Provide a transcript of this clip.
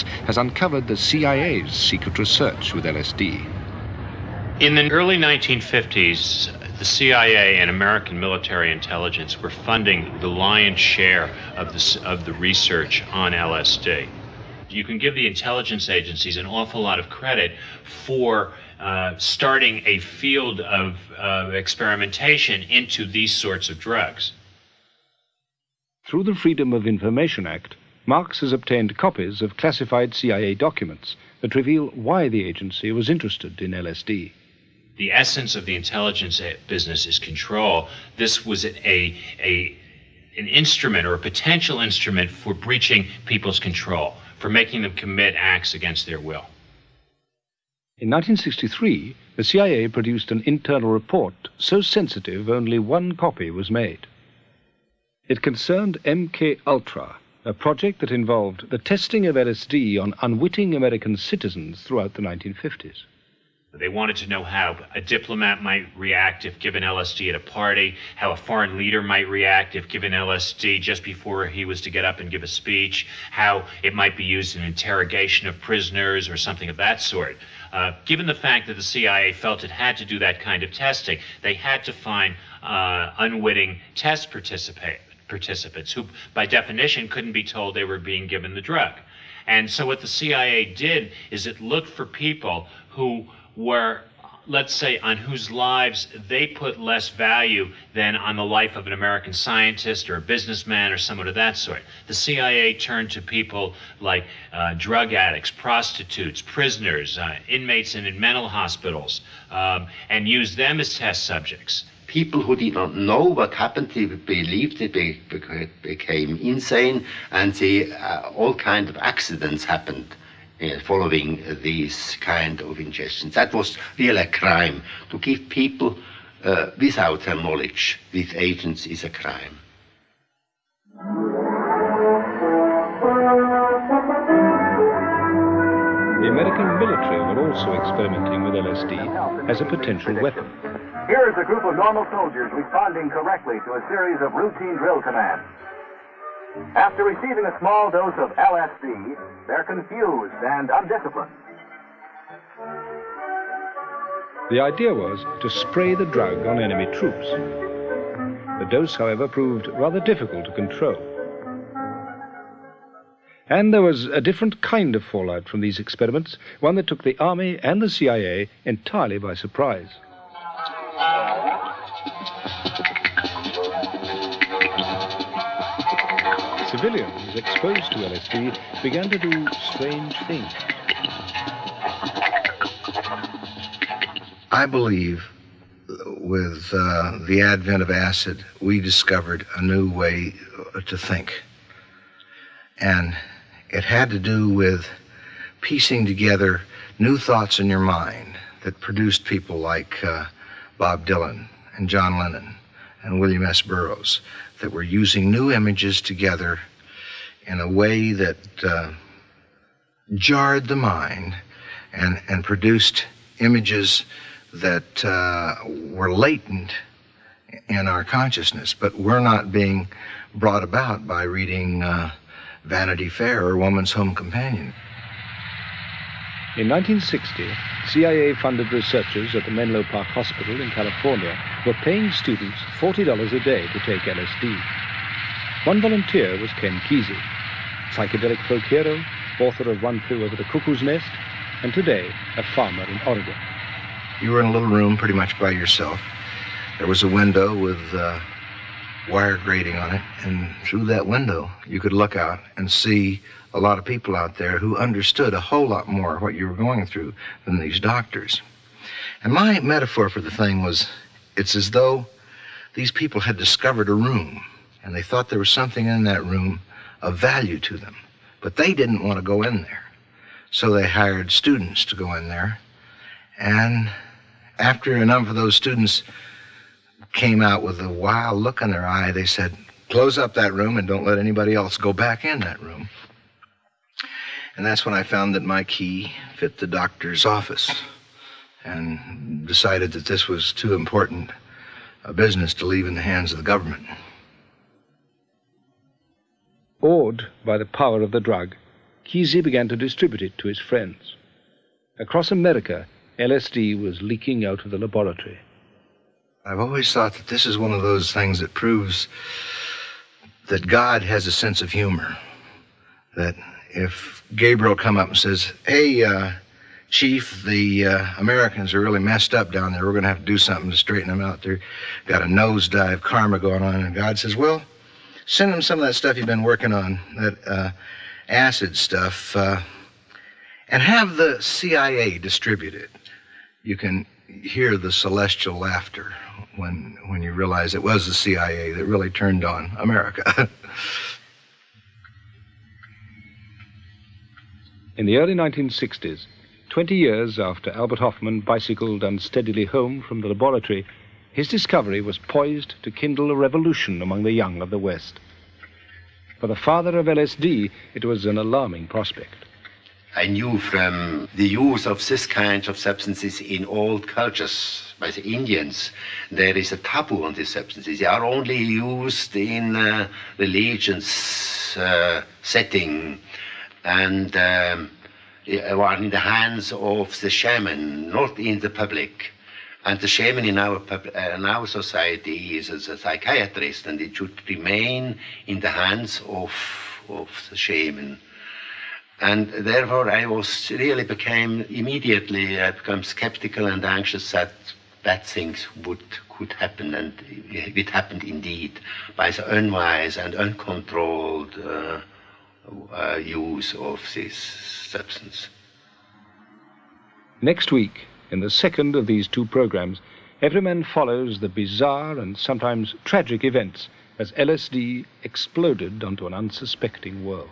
Marx has uncovered the CIA's secret research with LSD. In the early 1950s, the CIA and American military intelligence were funding the lion's share of the research on LSD. You can give the intelligence agencies an awful lot of credit for starting a field of experimentation into these sorts of drugs. Through the Freedom of Information Act, Marx has obtained copies of classified CIA documents that reveal why the agency was interested in LSD. The essence of the intelligence business is control. This was an instrument or a potential instrument for breaching people's control, for making them commit acts against their will. In 1963, the CIA produced an internal report so sensitive only one copy was made. It concerned MK Ultra, a project that involved the testing of LSD on unwitting American citizens throughout the 1950s. They wanted to know how a diplomat might react if given LSD at a party, how a foreign leader might react if given LSD just before he was to get up and give a speech, how it might be used in interrogation of prisoners or something of that sort. Given the fact that the CIA felt it had to do that kind of testing, they had to find unwitting test participants who, by definition, couldn't be told they were being given the drug. And so what the CIA did is it looked for people who were, let's say, on whose lives they put less value than on the life of an American scientist or a businessman or someone of that sort. The CIA turned to people like drug addicts, prostitutes, prisoners, inmates in mental hospitals, and used them as test subjects. People who did not know what happened, they believed they became insane, and all kinds of accidents happened following these kind of ingestions. That was really a crime. To give people without their knowledge with agents is a crime. The American military were also experimenting with LSD as a potential weapon. Here is a group of normal soldiers responding correctly to a series of routine drill commands. After receiving a small dose of LSD, they're confused and undisciplined. The idea was to spray the drug on enemy troops. The dose, however, proved rather difficult to control. And there was a different kind of fallout from these experiments, one that took the Army and the CIA entirely by surprise. Civilians exposed to LSD began to do strange things. I believe with the advent of acid, we discovered a new way to think. And it had to do with piecing together new thoughts in your mind that produced people like Bob Dylan and John Lennon and William S. Burroughs, that were using new images together in a way that jarred the mind and produced images that were latent in our consciousness, but were not being brought about by reading Vanity Fair or Woman's Home Companion. In 1960, CIA-funded researchers at the Menlo Park Hospital in California were paying students $40 a day to take LSD. One volunteer was Ken Kesey, psychedelic folk hero, author of One Flew Over the Cuckoo's Nest, and today a farmer in Oregon. You were in a little room pretty much by yourself. There was a window with wire grating on it, and through that window you could look out and see a lot of people out there who understood a whole lot more what you were going through than these doctors. And my metaphor for the thing was, it's as though these people had discovered a room, and they thought there was something in that room of value to them, but they didn't want to go in there. So they hired students to go in there, and after a number of those students came out with a wild look in their eye, they said, close up that room and don't let anybody else go back in that room. And that's when I found that my key fit the doctor's office and decided that this was too important a business to leave in the hands of the government. Awed by the power of the drug, Kesey began to distribute it to his friends. Across America, LSD was leaking out of the laboratory. I've always thought that this is one of those things that proves that God has a sense of humor. That if Gabriel come up and says, hey, Chief, the Americans are really messed up down there. We're going to have to do something to straighten them out. They've got a nosedive karma going on. And God says, well, send them some of that stuff you've been working on, that acid stuff, and have the CIA distribute it. You can hear the celestial laughter when you realize it was the CIA that really turned on America. In the early 1960s, 20 years after Albert Hofmann bicycled unsteadily home from the laboratory, his discovery was poised to kindle a revolution among the young of the West. For the father of LSD, it was an alarming prospect. I knew from the use of this kind of substances in old cultures by the Indians, there is a taboo on these substances. They are only used in religions setting and are in the hands of the shaman, not in the public. And the shaman in our society is a psychiatrist, and it should remain in the hands of the shaman. And therefore I became skeptical and anxious that bad things could happen, and it happened indeed by the unwise and uncontrolled use of this substance. Next week, in the second of these two programs, Everyman follows the bizarre and sometimes tragic events as LSD exploded onto an unsuspecting world.